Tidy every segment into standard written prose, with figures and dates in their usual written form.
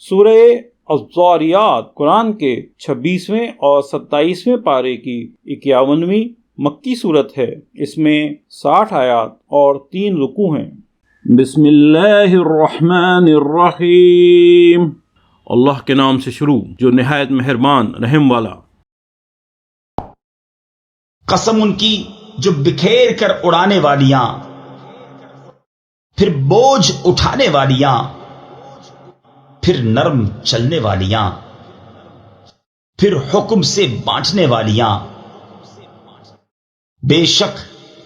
سورہ الذاریات قرآن کے 26ویں اور 27ویں پارے کی 51ویں مکی صورت ہے۔ اس میں 60 آیات اور 3 رکوع ہیں۔ بسم اللہ الرحمن الرحیم، اللہ کے نام سے شروع جو نہایت مہربان رحم والا۔ قسم ان کی جو بکھیر کر اڑانے والیاں، پھر بوجھ اٹھانے والیاں، پھر نرم چلنے والیاں، پھر حکم سے بانٹنے والیاں۔ بے شک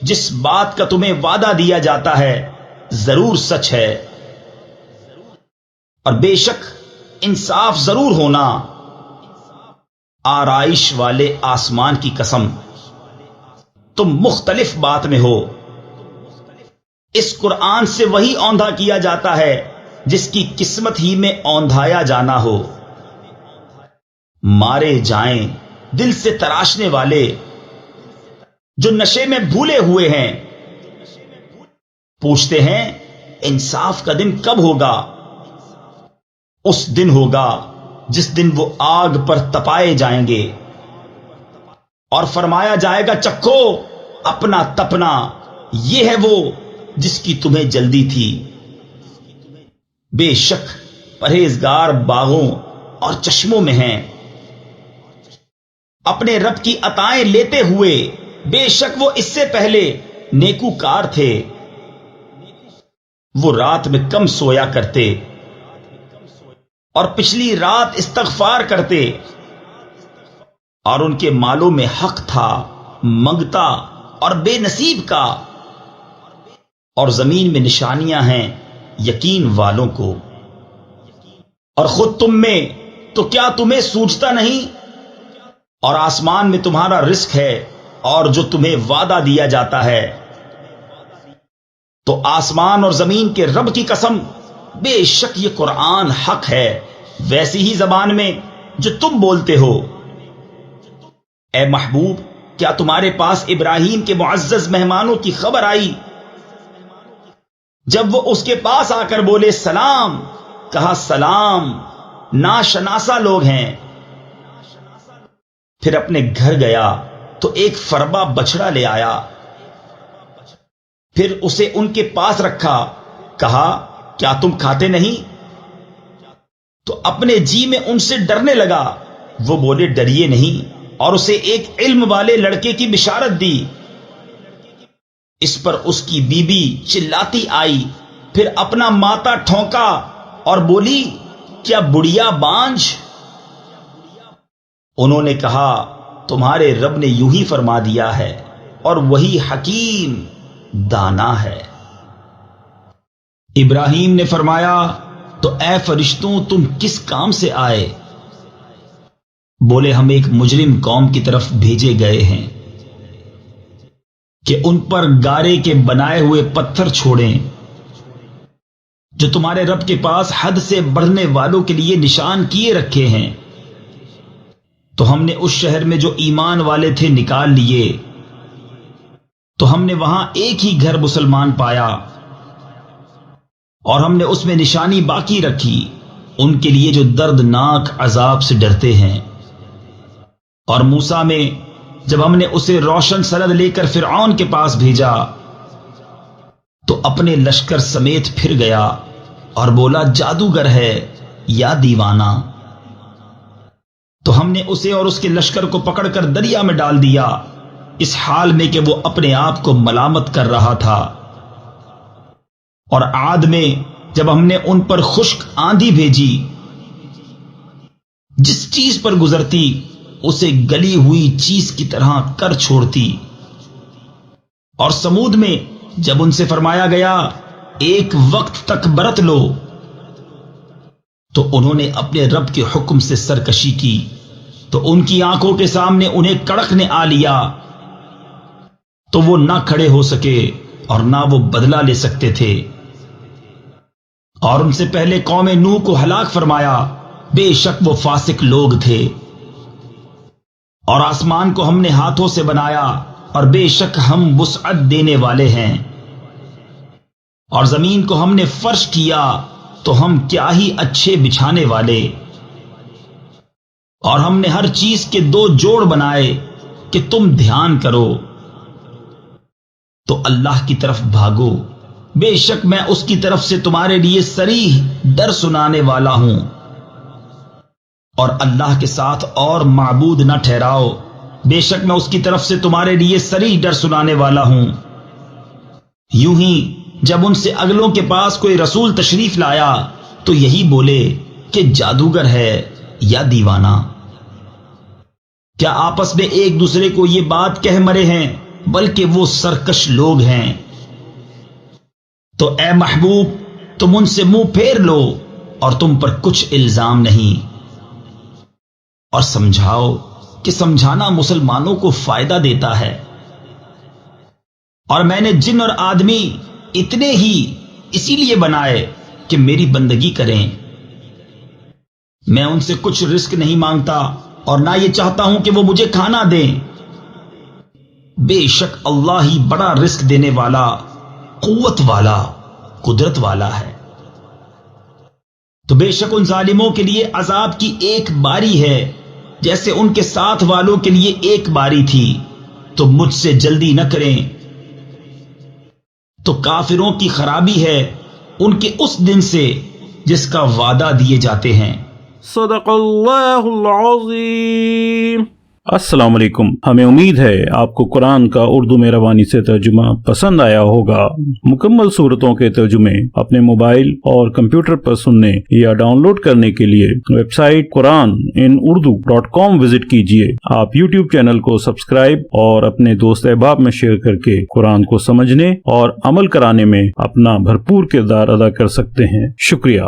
جس بات کا تمہیں وعدہ دیا جاتا ہے ضرور سچ ہے، اور بے شک انصاف ضرور ہونا۔ آرائش والے آسمان کی قسم، تم مختلف بات میں ہو۔ اس قرآن سے وہی اوندھا کیا جاتا ہے جس کی قسمت ہی میں اوندھایا جانا ہو۔ مارے جائیں دل سے تراشنے والے جو نشے میں بھولے ہوئے ہیں، پوچھتے ہیں انصاف کا دن کب ہوگا؟ اس دن ہوگا جس دن وہ آگ پر تپائے جائیں گے، اور فرمایا جائے گا چکھو اپنا تپنا، یہ ہے وہ جس کی تمہیں جلدی تھی۔ بے شک پرہیزگار باغوں اور چشموں میں ہیں، اپنے رب کی عطائیں لیتے ہوئے، بے شک وہ اس سے پہلے نیکوکار تھے۔ وہ رات میں کم سویا کرتے اور پچھلی رات استغفار کرتے، اور ان کے مالوں میں حق تھا منگتا اور بے نصیب کا، اور زمین میں نشانیاں ہیں یقین والوں کو۔ اور خود تم میں تو کیا تمہیں سوچتا نہیں؟ اور آسمان میں تمہارا رزق ہے اور جو تمہیں وعدہ دیا جاتا ہے۔ تو آسمان اور زمین کے رب کی قسم، بے شک یہ قرآن حق ہے ویسی ہی زبان میں جو تم بولتے ہو۔ اے محبوب، کیا تمہارے پاس ابراہیم کے معزز مہمانوں کی خبر آئی جب وہ اس کے پاس آ کر بولے سلام؟ کہا سلام، ناشناسا لوگ ہیں۔ پھر اپنے گھر گیا تو ایک فربا بچڑا لے آیا، پھر اسے ان کے پاس رکھا، کہا کیا تم کھاتے نہیں؟ تو اپنے جی میں ان سے ڈرنے لگا۔ وہ بولے ڈریے نہیں، اور اسے ایک علم والے لڑکے کی بشارت دی۔ اس پر اس کی بیوی چلاتی آئی، پھر اپنا ماتا ٹھونکا اور بولی کیا بڑھیا بانجھ؟ انہوں نے کہا تمہارے رب نے یوں ہی فرما دیا ہے، اور وہی حکیم دانا ہے۔ ابراہیم نے فرمایا تو اے فرشتوں تم کس کام سے آئے؟ بولے ہم ایک مجرم قوم کی طرف بھیجے گئے ہیں کہ ان پر گارے کے بنائے ہوئے پتھر چھوڑیں جو تمہارے رب کے پاس حد سے بڑھنے والوں کے لیے نشان کیے رکھے ہیں۔ تو ہم نے اس شہر میں جو ایمان والے تھے نکال لیے، تو ہم نے وہاں ایک ہی گھر مسلمان پایا، اور ہم نے اس میں نشانی باقی رکھی ان کے لیے جو دردناک عذاب سے ڈرتے ہیں۔ اور موسیٰ میں جب ہم نے اسے روشن سند لے کر فرعون کے پاس بھیجا تو اپنے لشکر سمیت پھر گیا اور بولا جادوگر ہے یا دیوانہ۔ تو ہم نے اسے اور اس کے لشکر کو پکڑ کر دریا میں ڈال دیا، اس حال میں کہ وہ اپنے آپ کو ملامت کر رہا تھا۔ اور عاد میں جب ہم نے ان پر خشک آندھی بھیجی، جس چیز پر گزرتی اسے گلی ہوئی چیز کی طرح کر چھوڑتی۔ اور سمود میں جب ان سے فرمایا گیا ایک وقت تک برت لو، تو انہوں نے اپنے رب کے حکم سے سرکشی کی، تو ان کی آنکھوں کے سامنے انہیں کڑک نے آ لیا، تو وہ نہ کھڑے ہو سکے اور نہ وہ بدلہ لے سکتے تھے۔ اور ان سے پہلے قوم نوح کو ہلاک فرمایا، بے شک وہ فاسق لوگ تھے۔ اور آسمان کو ہم نے ہاتھوں سے بنایا، اور بے شک ہم وسعت دینے والے ہیں۔ اور زمین کو ہم نے فرش کیا، تو تو ہم کیا ہی اچھے بچھانے والے، اور ہم نے ہر چیز کے 2 جوڑ بنائے کہ تم دھیان کرو۔ تو اللہ کی طرف بھاگو، بے شک میں اس کی طرف سے تمہارے لیے صریح ڈر سنانے والا ہوں، اور اللہ کے ساتھ اور معبود نہ ٹھہراؤ، بے شک میں اس کی طرف سے تمہارے لیے صریح ڈر سنانے والا ہوں۔ یوں ہی جب ان سے اگلوں کے پاس کوئی رسول تشریف لایا تو یہی بولے کہ جادوگر ہے یا دیوانہ۔ کیا آپس میں ایک دوسرے کو یہ بات کہہ مرے ہیں، بلکہ وہ سرکش لوگ ہیں۔ تو اے محبوب تم ان سے منہ پھیر لو اور تم پر کچھ الزام نہیں، اور سمجھاؤ کہ سمجھانا مسلمانوں کو فائدہ دیتا ہے، اور میں نے جن اور آدمی اتنے ہی اسی لیے بنائے کہ میری بندگی کریں۔ میں ان سے کچھ رزق نہیں مانگتا اور نہ یہ چاہتا ہوں کہ وہ مجھے کھانا دیں، بے شک اللہ ہی بڑا رزق دینے والا، قوت والا، قدرت والا ہے۔ تو بے شک ان ظالموں کے لیے عذاب کی ایک باری ہے جیسے ان کے ساتھ والوں کے لیے ایک باری تھی، تو مجھ سے جلدی نہ کریں۔ تو کافروں کی خرابی ہے ان کے اس دن سے جس کا وعدہ دیے جاتے ہیں۔ صدق اللہ العظیم۔ السلام علیکم، ہمیں امید ہے آپ کو قرآن کا اردو میں روانی سے ترجمہ پسند آیا ہوگا۔ مکمل صورتوں کے ترجمے اپنے موبائل اور کمپیوٹر پر سننے یا ڈاؤن لوڈ کرنے کے لیے ویب سائٹ QuranInUrdu.com وزٹ کیجیے۔ آپ یوٹیوب چینل کو سبسکرائب اور اپنے دوست احباب میں شیئر کر کے قرآن کو سمجھنے اور عمل کرانے میں اپنا بھرپور کردار ادا کر سکتے ہیں۔ شکریہ۔